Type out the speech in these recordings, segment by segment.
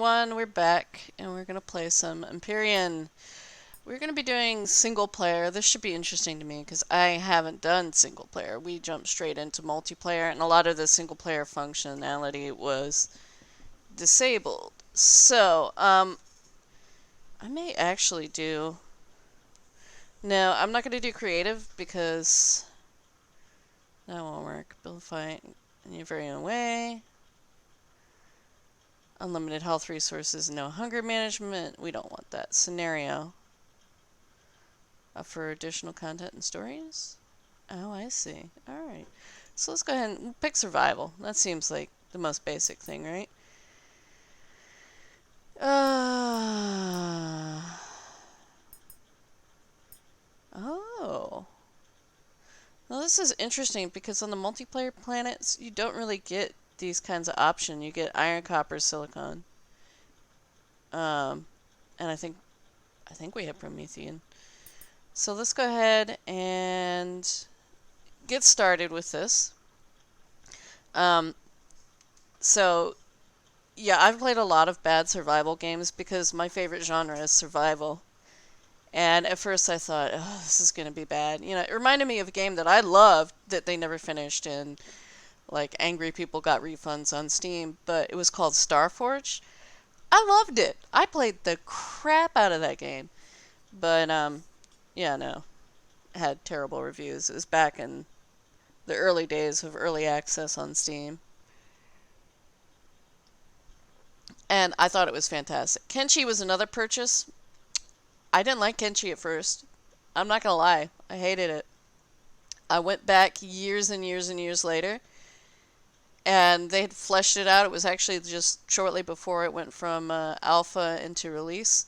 everyone, we're back and we're gonna play some Empyrion. We're gonna be doing single player. This should be interesting to me because I haven't done single player. We jumped straight into multiplayer and a lot of the single player functionality was disabled. So, I may actually do... No, I'm not gonna do creative because that won't work. Build a fight in your very own way. Unlimited health resources, no hunger management. We don't want that. Scenario. For additional content and stories? Oh, I see. Alright. So let's go ahead and pick survival. That seems like the most basic thing, right? Oh. Now this is interesting because on the multiplayer planets, you don't really get these kinds of options. You get iron, copper, silicon. And I think we have Promethean. So let's go ahead and get started with this. So, yeah, I've played a lot of bad survival games because my favorite genre is survival. And at first I thought, oh, this is going to be bad. You know, it reminded me of a game that I loved that they never finished, and like angry people got refunds on Steam, but it was called Starforge. I loved it. I played the crap out of that game. But, yeah, no. It had terrible reviews. It was back in the early days of early access on Steam. And I thought it was fantastic. Kenshi was another purchase. I didn't like Kenshi at first. I'm not going to lie. I hated it. I went back years and years and years later, and they had fleshed it out. It was actually just shortly before it went from alpha into release.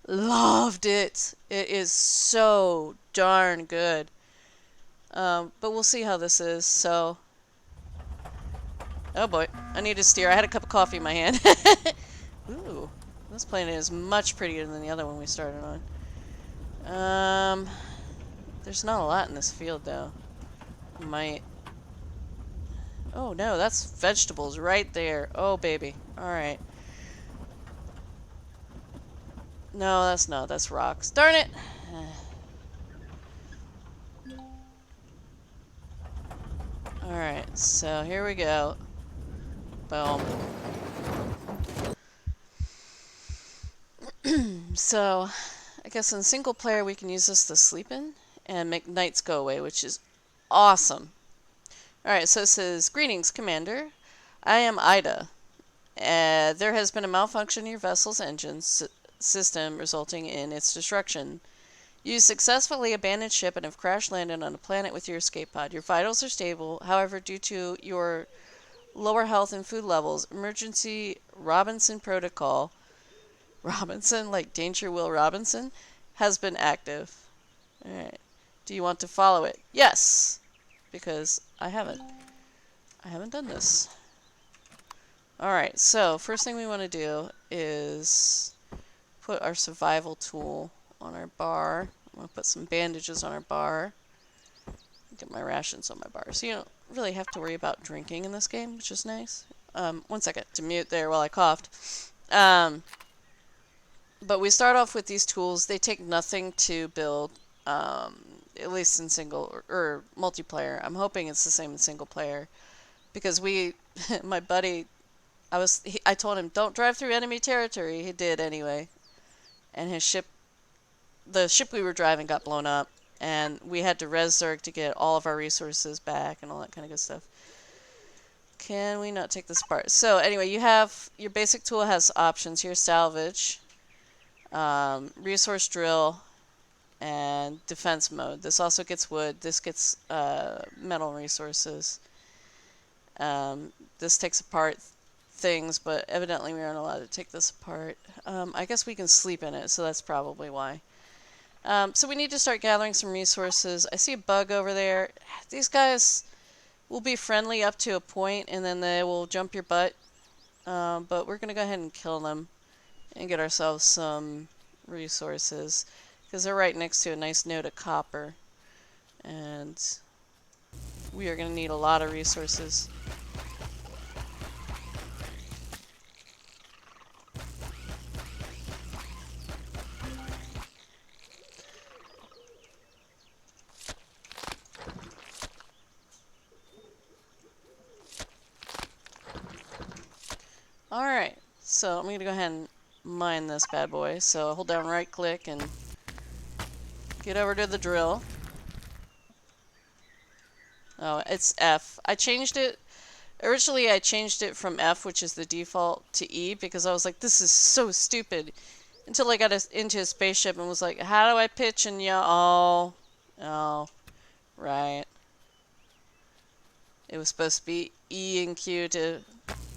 Loved it. It is so darn good. But we'll see how this is. So, oh boy, I need to steer. I had a cup of coffee in my hand. Ooh, this planet is much prettier than the other one we started on. There's not a lot in this field though. Might. Oh no, that's vegetables right there. Oh baby. Alright. No, that's not. That's rocks. Darn it! Alright, so here we go. Boom. So, I guess in single player we can use this to sleep in and make nights go away, which is awesome. Alright, so it says, Greetings, Commander. I am Ida. There has been a malfunction in your vessel's engine system resulting in its destruction. You successfully abandoned ship and have crash landed on a planet with your escape pod. Your vitals are stable, however, due to your lower health and food levels, emergency Robinson protocol, Robinson, like Danger Will Robinson, has been active. Alright. Do you want to follow it? Yes! Because I haven't done this. Alright, so first thing we want to do is put our survival tool on our bar. I'm going to put some bandages on our bar. Get my rations on my bar. So you don't really have to worry about drinking in this game, which is nice. One second to mute there while I coughed. But we start off with these tools. They take nothing to build, at least in single or multiplayer. I'm hoping it's the same in single player. Because my buddy, I told him, don't drive through enemy territory. He did anyway. And the ship we were driving got blown up. And we had to res Zerg to get all of our resources back and all that kind of good stuff. Can we not take this apart? So anyway, you have, your basic tool has options here. Salvage, resource drill, and defense mode. This also gets wood. This gets metal resources. This takes apart things, but evidently we aren't allowed to take this apart. I guess we can sleep in it, so that's probably why. So we need to start gathering some resources. I see a bug over there. These guys will be friendly up to a point, and then they will jump your butt. But we're going to go ahead and kill them and get ourselves some resources, because they're right next to a nice node of copper. And we are going to need a lot of resources. Alright, so I'm going to go ahead and mine this bad boy. So hold down right click and get over to the drill. Oh, it's F. I changed it. Originally, I changed it from F, which is the default, to E because I was like, this is so stupid. Until I got into a spaceship and was like, how do I pitch and yell? Oh, right. It was supposed to be E and Q to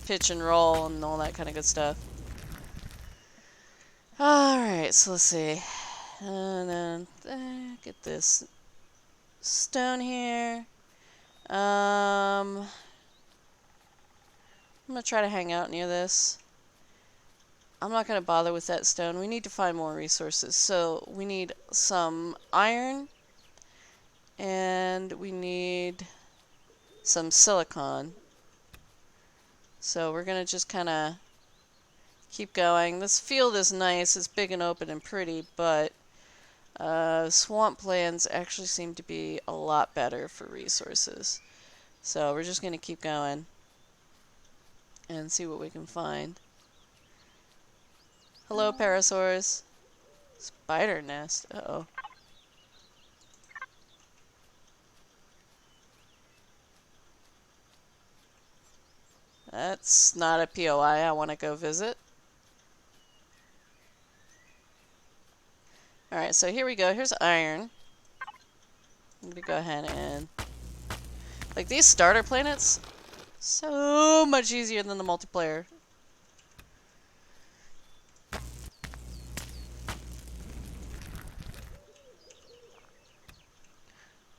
pitch and roll and all that kind of good stuff. Alright, so let's see. And then get this stone here. I'm gonna try to hang out near this. I'm not gonna bother with that stone. We need to find more resources. So we need some iron and we need some silicon. So we're gonna just kind of keep going. This field is nice. It's big and open and pretty, but swamplands actually seem to be a lot better for resources. So we're just gonna keep going and see what we can find. Hello, parasaurs. Spider nest. Uh-oh. That's not a POI I want to go visit. Alright, so here we go. Here's iron. I'm going to go ahead and... Like, these starter planets, so much easier than the multiplayer.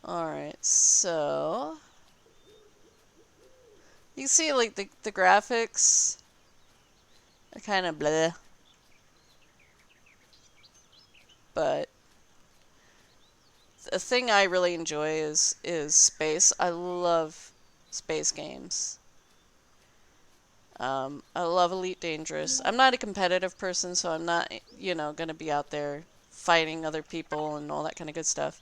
Alright, so... You can see, like, the graphics are kind of bleh. But the thing I really enjoy is space. I love space games. I love Elite Dangerous. I'm not a competitive person, so I'm not, you know, going to be out there fighting other people and all that kind of good stuff.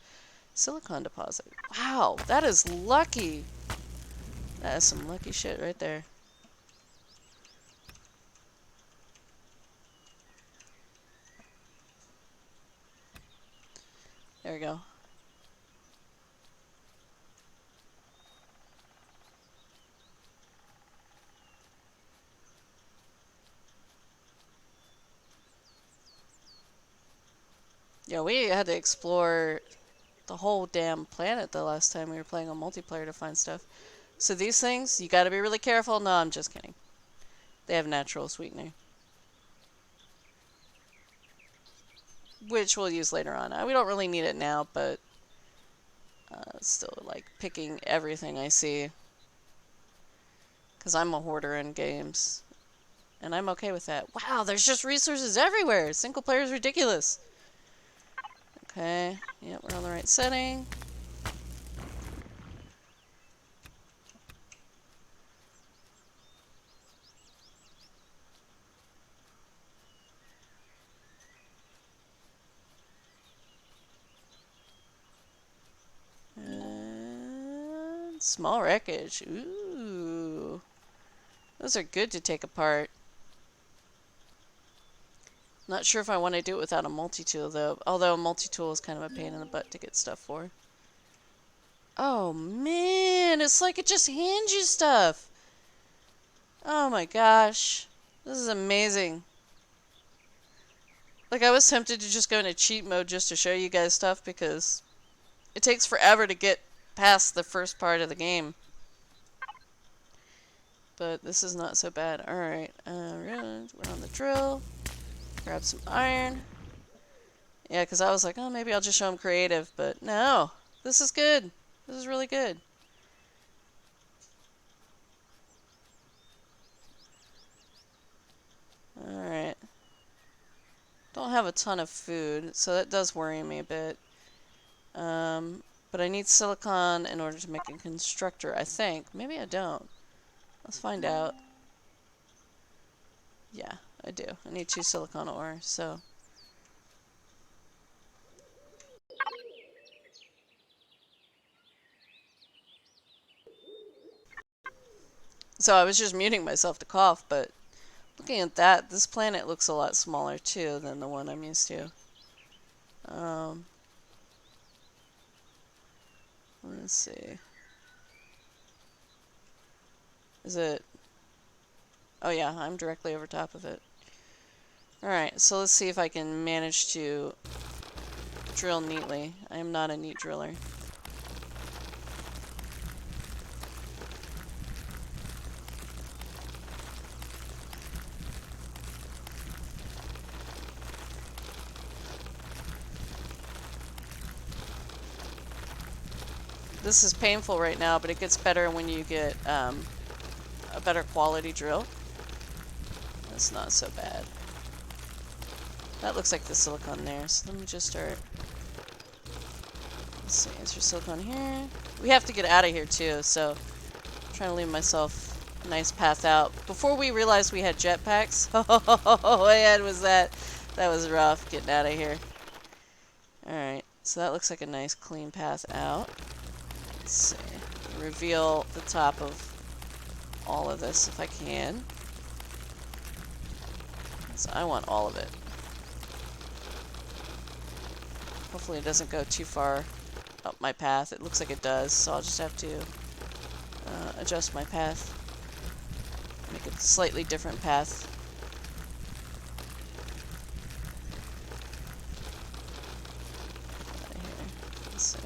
Silicon deposit. Wow, that is lucky. That is some lucky shit right there. There we go. Yeah, we had to explore the whole damn planet the last time we were playing on multiplayer to find stuff. So these things, you gotta be really careful. No, I'm just kidding. They have natural sweetener. Which we'll use later on. We don't really need it now, but still like picking everything I see. Because I'm a hoarder in games. And I'm okay with that. Wow, there's just resources everywhere. Single player is ridiculous. Okay, yep, we're on the right setting. And small wreckage. Ooh. Those are good to take apart. Not sure if I want to do it without a multi-tool, though. Although a multi-tool is kind of a pain in the butt to get stuff for. Oh, man. It's like it just hands you stuff. Oh, my gosh. This is amazing. Like, I was tempted to just go into cheat mode just to show you guys stuff because it takes forever to get past the first part of the game. But this is not so bad. Alright, we're on the drill. Grab some iron. Yeah, because I was like, oh, maybe I'll just show them creative. But no, this is good. This is really good. Alright. Don't have a ton of food, so that does worry me a bit. But I need silicon in order to make a constructor, I think. Maybe I don't. Let's find out. Yeah, I do. I need 2 silicon ore, so... So I was just muting myself to cough, but Looking at that, this planet looks a lot smaller too than the one I'm used to. Let's see. Is it... Oh yeah, I'm directly over top of it. Alright, so let's see if I can manage to drill neatly. I am not a neat driller. This is painful right now, but it gets better when you get a better quality drill. That's not so bad. That looks like the silicone there, so let me just start. Let's see, is there silicone here? We have to get out of here too, so I'm trying to leave myself a nice path out. Before we realized we had jetpacks, oh man, was that was rough getting out of here. Alright, so that looks like a nice clean path out. Let's see, reveal the top of all of this if I can. So I want all of it. Hopefully it doesn't go too far up my path. It looks like it does, so I'll just have to adjust my path. Make a slightly different path. Out of here. Let's see.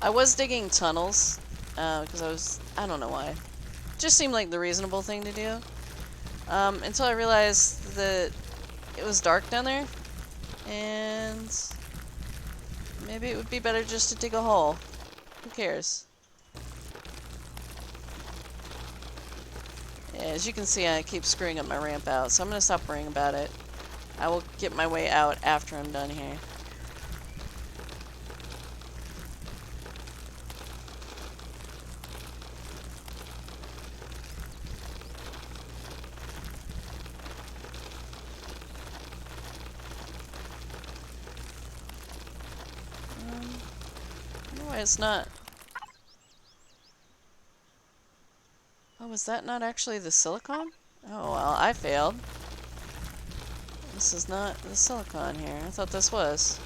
I was digging tunnels, because I don't know why. Just seemed like the reasonable thing to do. Until I realized that it was dark down there, and maybe it would be better just to dig a hole. Who cares? Yeah, as you can see, I keep screwing up my ramp out, so I'm going to stop worrying about it. I will get my way out after I'm done here. It's not. Oh, was that not actually the silicone? Oh, well, I failed. This is not the silicone here. I thought this was.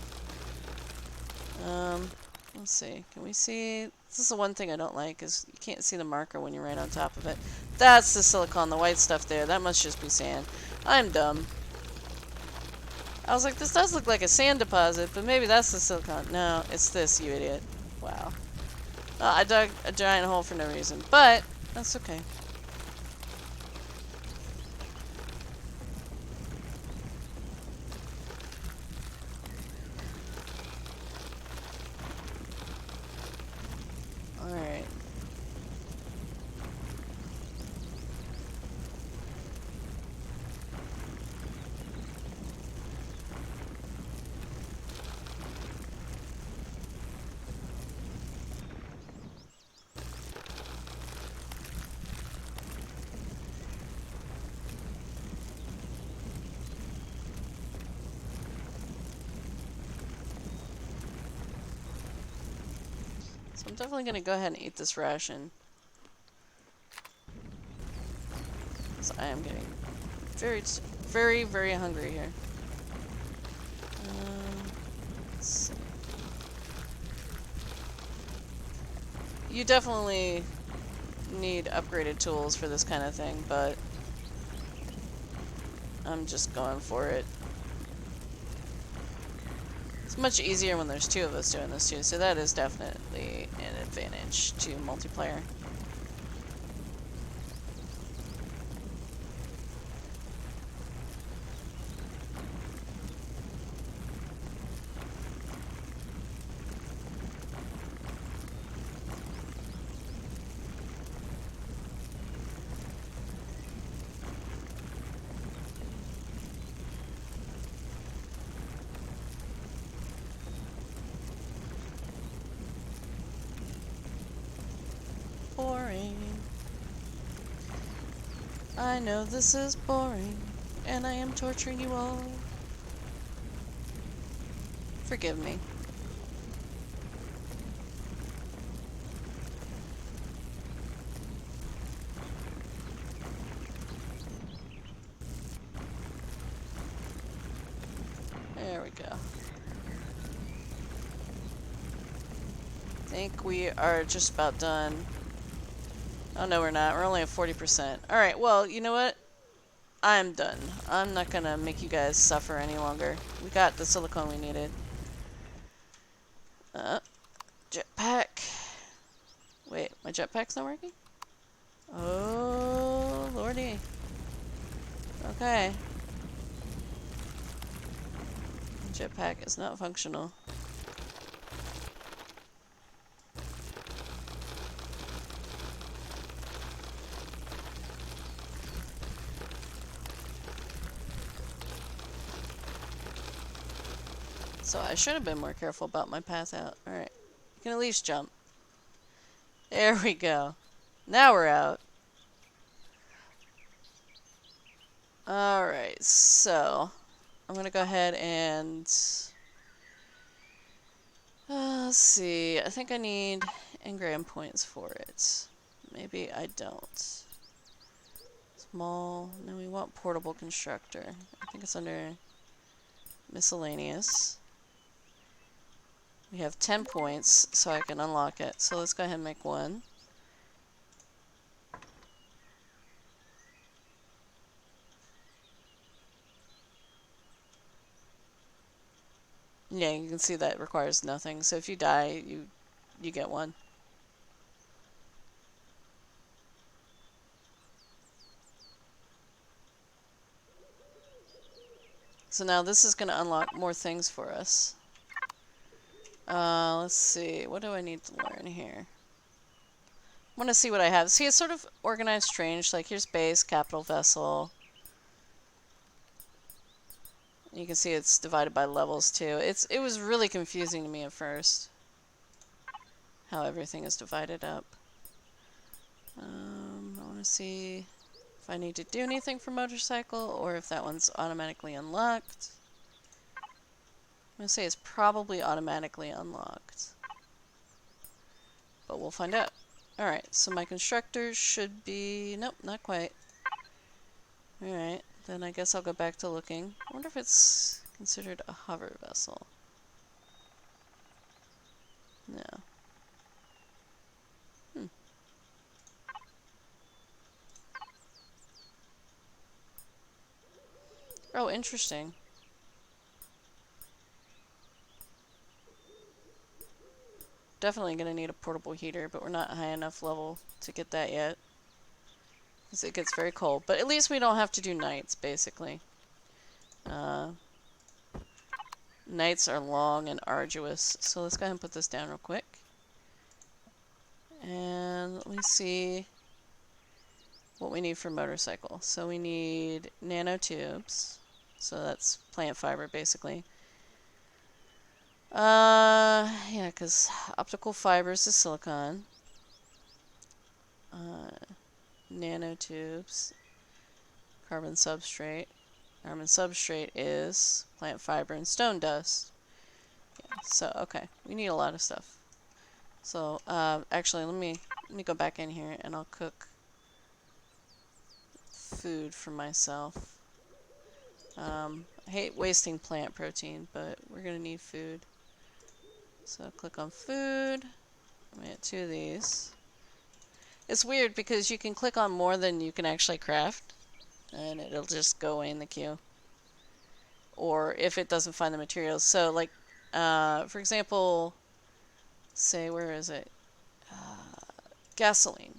Let's see. Can we see? This is the one thing I don't like, is you can't see the marker when you're right on top of it. That's the silicone, the white stuff there. That must just be sand. I'm dumb. I was like, this does look like a sand deposit, but maybe that's the silicone. No, it's this, you idiot. Wow. I dug a giant hole for no reason, but that's okay. Alright. So I'm definitely going to go ahead and eat this ration. So I am getting very, very hungry here. Let's see. You definitely need upgraded tools for this kind of thing, but I'm just going for it. It's much easier when there's two of us doing this too, so that is definitely an advantage to multiplayer. Boring. I know this is boring, and I am torturing you all. Forgive me. we go. I think we are just about done. Oh, no, we're not. We're only at 40%. Alright, well, you know what? I'm done. I'm not gonna make you guys suffer any longer. We got the silicone we needed. Jetpack. Wait, my jetpack's not working? Oh, lordy. Okay. Jetpack is not functional. So I should have been more careful about my path out. Alright. You can at least jump. There we go. Now we're out. Alright, so I'm gonna go ahead and let's see. I think I need engram points for it. Maybe I don't. Small. No, we want portable constructor. I think it's under miscellaneous. We have 10 points, so I can unlock it. So let's go ahead and make one. Yeah, you can see that requires nothing. So if you die, you get one. So now this is going to unlock more things for us. Let's see. What do I need to learn here? I want to see what I have. See, it's sort of organized strange. Like, here's base, capital vessel. You can see it's divided by levels, too. It was really confusing to me at first, how everything is divided up. I want to see if I need to do anything for motorcycle, or if that one's automatically unlocked. I'm going to say it's probably automatically unlocked. But we'll find out. Alright, so my constructor should be... Nope, not quite. Alright, then I guess I'll go back to looking. I wonder if it's considered a hover vessel. No. Oh, interesting. Definitely going to need a portable heater, but we're not high enough level to get that yet. Because it gets very cold. But at least we don't have to do nights, basically. Nights are long and arduous. So let's go ahead and put this down real quick. And let me see what we need for motorcycle. So we need nanotubes. So that's plant fiber, basically. Yeah, because optical fibers is silicon. Nanotubes. Carbon substrate. Carbon substrate is plant fiber and stone dust. Yeah, so, okay. We need a lot of stuff. So, actually, let me go back in here and I'll cook food for myself. I hate wasting plant protein, but we're going to need food. So click on food. I'm going to get 2 of these. It's weird because you can click on more than you can actually craft, and it'll just go away in the queue. Or if it doesn't find the materials. So, like, for example, say, where is it? Gasoline.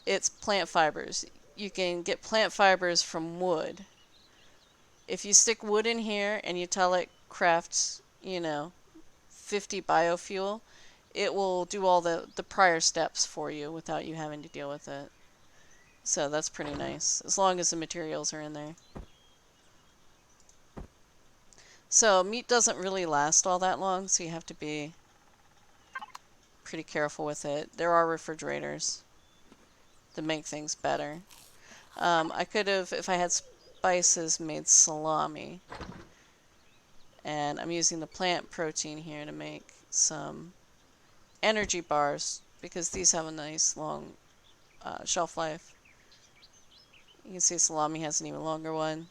It's plant fibers. You can get plant fibers from wood. If you stick wood in here and you tell it craft, 50 biofuel, it will do all the prior steps for you without you having to deal with it. So that's pretty nice, as long as the materials are in there. So meat doesn't really last all that long, so you have to be pretty careful with it. There are refrigerators to make things better. I could have, if I had spices, made salami. And I'm using the plant protein here to make some energy bars, because these have a nice long shelf life. You can see salami has an even longer one.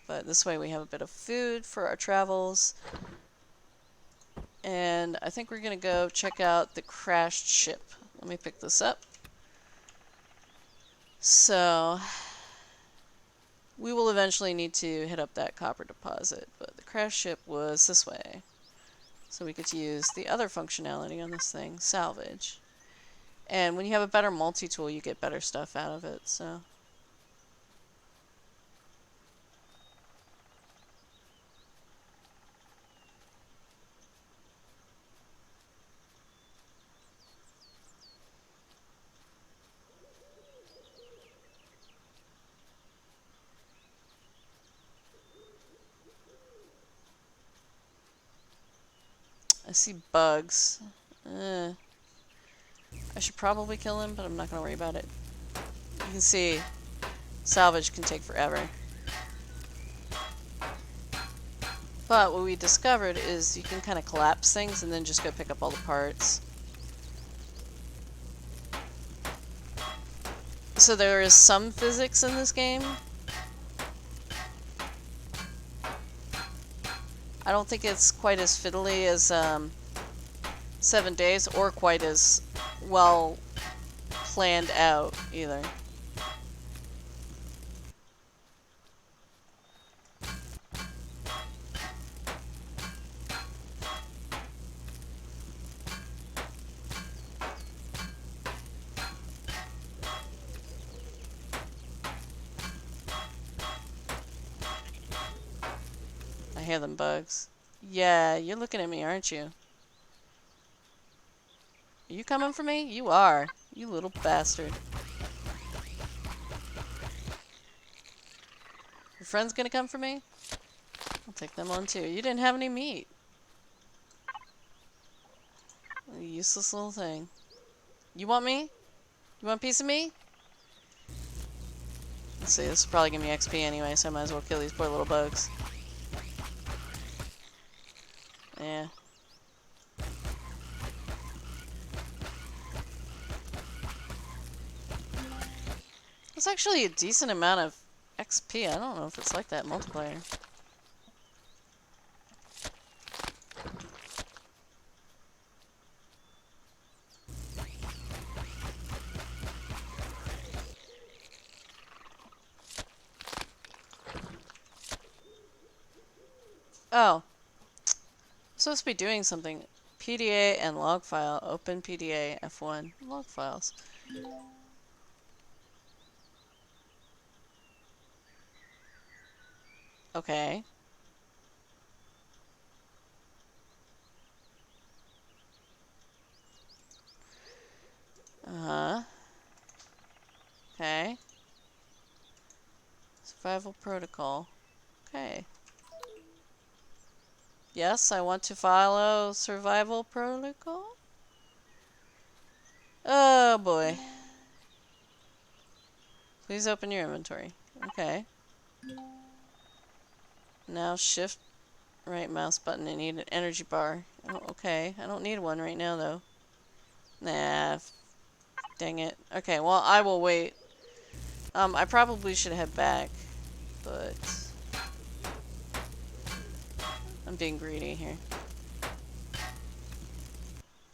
But this way we have a bit of food for our travels. And I think we're going to go check out the crashed ship. Let me pick this up. So, we will eventually need to hit up that copper deposit, but the crashed ship was this way. So we get to use the other functionality on this thing, salvage. And when you have a better multi-tool, you get better stuff out of it, so... I see bugs. I should probably kill him, but I'm not going to worry about it. You can see, salvage can take forever. But what we discovered is you can kind of collapse things and then just go pick up all the parts. So there is some physics in this game. I don't think it's quite as fiddly as 7 Days, or quite as well planned out either. I hear them bugs. Yeah, you're looking at me, aren't you? Are you coming for me? You are. You little bastard. Your friend's gonna come for me? I'll take them on too. You didn't have any meat. You useless little thing. You want me? You want a piece of me? Let's see, this is probably gonna be XP anyway, so I might as well kill these poor little bugs. Yeah. It's actually a decent amount of XP. I don't know if it's like that in multiplayer. Oh. I'm supposed to be doing something. PDA and log file. Open PDA F1. Log files. Okay. Uh-huh. Okay. Survival protocol. Okay. Yes, I want to follow survival protocol. Oh boy. Please open your inventory. Okay. Now shift right mouse button and need an energy bar. Oh, okay. I don't need one right now though. Nah. Dang it. Okay, well I will wait. I probably should head back, but I'm being greedy here.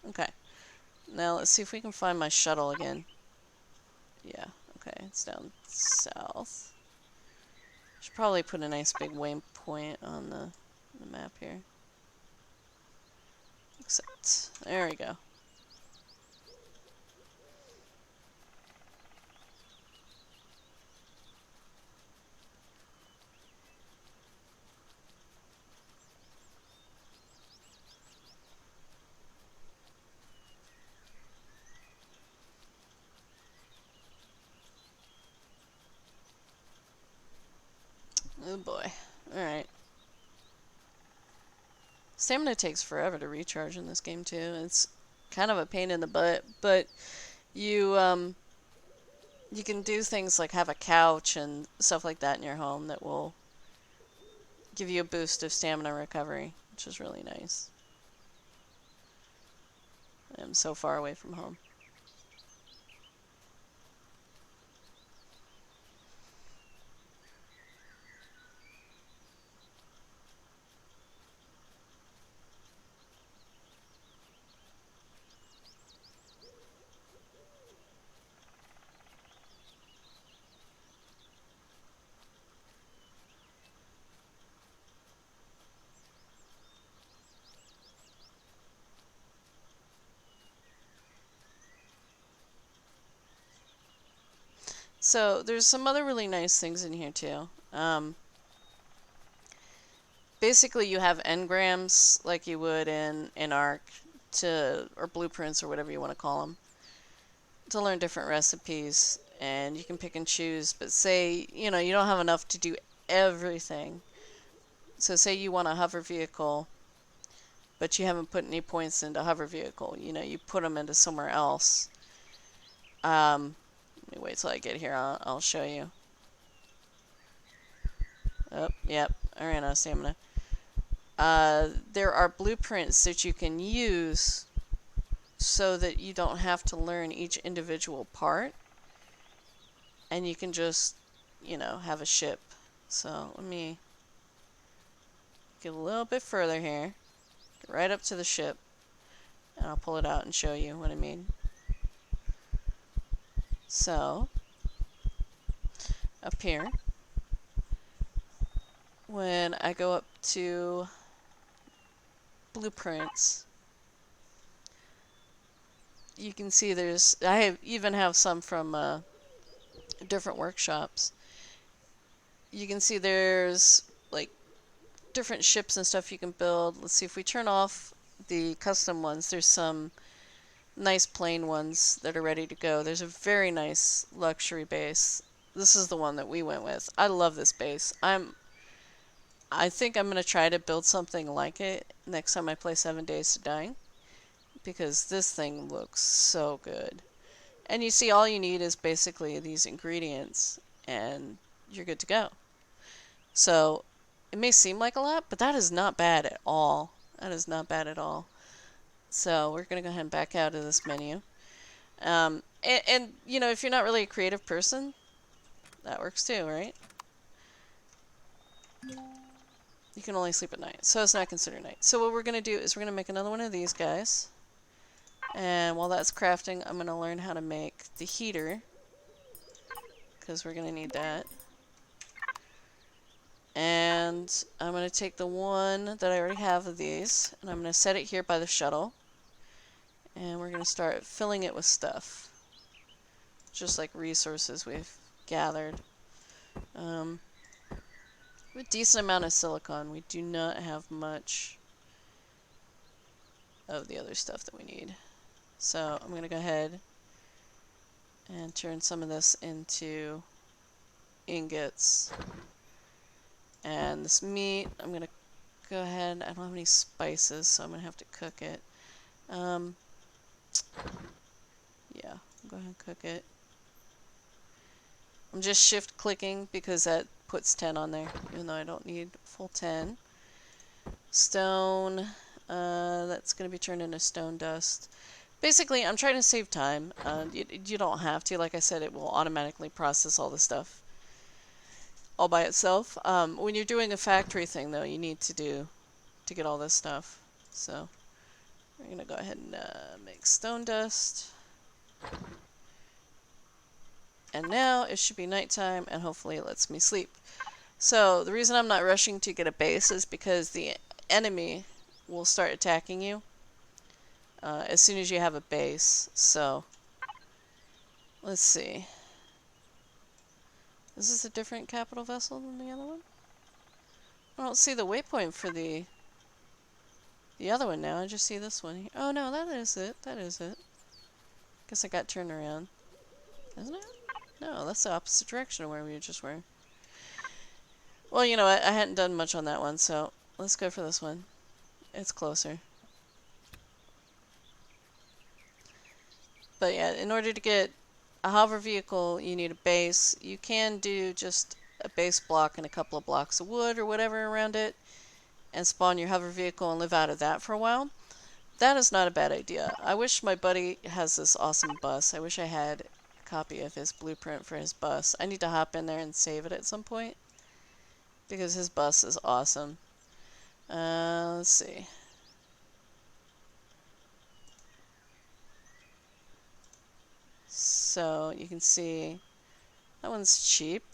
Okay. Now let's see if we can find my shuttle again. Yeah, okay, it's down south. Should probably put a nice big waypoint on the map here. Except, there we go. Oh boy. Alright. Stamina takes forever to recharge in this game too. It's kind of a pain in the butt, but you you can do things like have a couch and stuff like that in your home that will give you a boost of stamina recovery, which is really nice. I'm so far away from home. So there's some other really nice things in here too. Basically, you have engrams like you would in Arc or blueprints or whatever you want to call them, to learn different recipes, and you can pick and choose. But say you don't have enough to do everything. So say you want a hover vehicle, but you haven't put any points into hover vehicle. You put them into somewhere else. Let me wait till I get here. I'll show you. Oh, yep. I ran out of stamina. There are blueprints that you can use so that you don't have to learn each individual part, and you can just, have a ship. So let me get a little bit further here, get right up to the ship, and I'll pull it out and show you what I mean. So, up here, when I go up to blueprints, you can see I even have some from different workshops. You can see there's like different ships and stuff you can build. Let's see, if we turn off the custom ones, there's some nice plain ones that are ready to go. There's a very nice luxury base. This is the one that we went with. I love this base. I think I'm going to try to build something like it next time I play 7 Days to Die, because this thing looks so good. And you see, all you need is basically these ingredients, and you're good to go. So, it may seem like a lot, but that is not bad at all. That is not bad at all. So, we're going to go ahead and back out of this menu. And if you're not really a creative person, that works too, right? You can only sleep at night, so it's not considered night. So what we're going to do is we're going to make another one of these guys. And while that's crafting, I'm going to learn how to make the heater, because we're going to need that. And I'm going to take the one that I already have of these, and I'm going to set it here by the shuttle. And we're going to start filling it with stuff. Just like resources we've gathered. A decent amount of silicon. We do not have much of the other stuff that we need. So I'm going to go ahead and turn some of this into ingots. And this meat, I'm going to go ahead, I don't have any spices, so I'm going to have to cook it. Yeah, go ahead and cook it. I'm just shift clicking because that puts 10 on there, even though I don't need full 10. Stone, that's going to be turned into stone dust. Basically, I'm trying to save time. You don't have to. Like I said, it will automatically process all the stuff all by itself. When you're doing a factory thing, though, you need to get all this stuff. So we're going to go ahead and make stone dust. And now it should be nighttime, and hopefully it lets me sleep. So the reason I'm not rushing to get a base is because the enemy will start attacking you as soon as you have a base. So let's see. Is this a different capital vessel than the other one? I don't see the waypoint for the other one now. I just see this one here. Oh no, that is it. That is it. Guess I got turned around. Isn't it? No, that's the opposite direction of where we just were. Well, you know what? I hadn't done much on that one, so let's go for this one. It's closer. But yeah, in order to get a hover vehicle, you need a base. You can do just a base block and a couple of blocks of wood or whatever around it, and spawn your hover vehicle and live out of that for a while. That is not a bad idea. I wish my buddy has this awesome bus. I wish I had a copy of his blueprint for his bus. I need to hop in there and save it at some point, because his bus is awesome. Let's see. So you can see that one's cheap,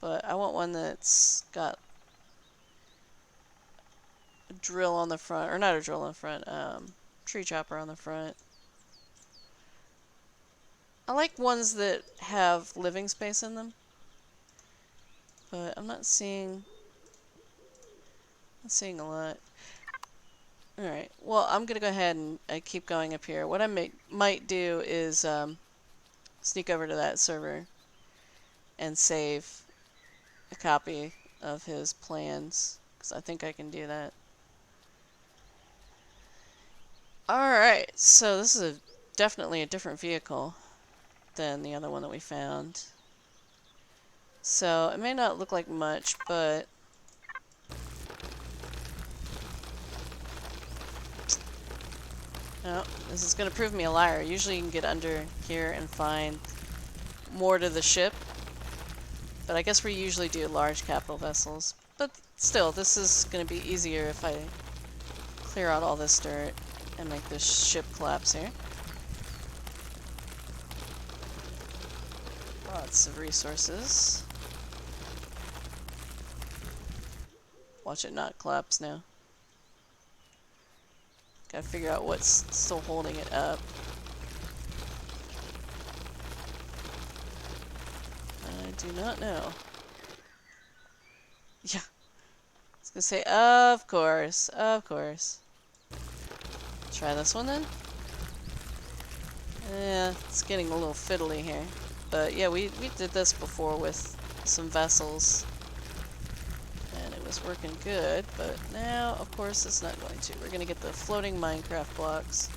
but I want one that's got a drill on the front, or not a drill on the front, tree chopper on the front. I like ones that have living space in them. But I'm not seeing a lot. Alright, well, I'm gonna go ahead and keep going up here. What I might do is sneak over to that server and save a copy of his plans, because I think I can do that. Alright, so this is definitely a different vehicle than the other one that we found. So it may not look like much, but oh, this is going to prove me a liar. Usually you can get under here and find more to the ship, but I guess we usually do large capital vessels. But still, this is going to be easier if I clear out all this dirt and make this ship collapse here. Lots of resources. Watch it not collapse now. Gotta figure out what's still holding it up. I do not know. Yeah. I was gonna say, of course, of course. Try this one then? Yeah, it's getting a little fiddly here. But yeah, we did this before with some vessels. And it was working good, but now, of course, it's not going to. We're gonna get the floating Minecraft blocks.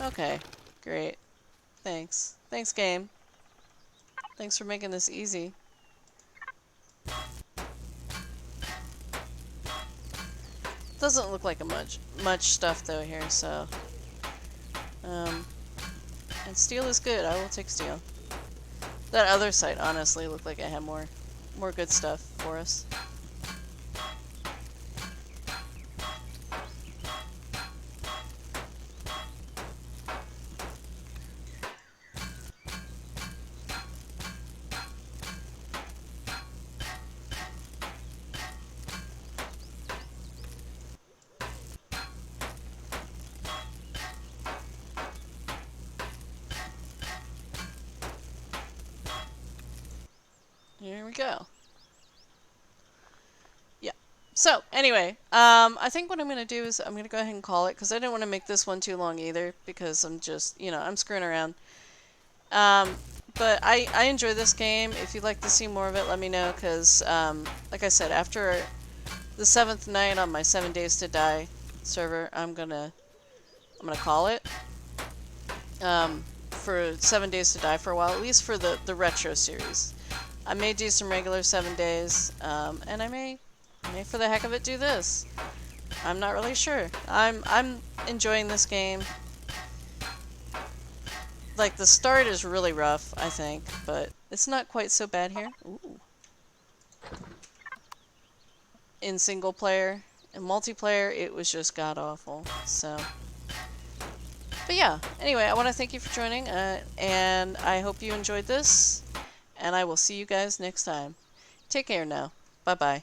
Okay, great. Thanks. Thanks, game. Thanks for making this easy. Doesn't look like much stuff though here, so and steel is good. I will take steel. That other site honestly looked like it had more good stuff for us. Here we go. Yeah. So, anyway, I think what I'm going to do is I'm going to go ahead and call it, because I didn't want to make this one too long either, because I'm just, I'm screwing around. But I enjoy this game. If you'd like to see more of it, let me know, because, like I said, after the 7th night on my 7 Days to Die server, I'm gonna call it. For 7 Days to Die for a while, at least for the retro series. I may do some regular 7 days, and I may for the heck of it do this. I'm not really sure. I'm enjoying this game. Like, the start is really rough, I think, but it's not quite so bad here. Ooh. In single player. In multiplayer, it was just god-awful, so. But yeah, anyway, I want to thank you for joining, and I hope you enjoyed this, and I will see you guys next time. Take care now. Bye-bye.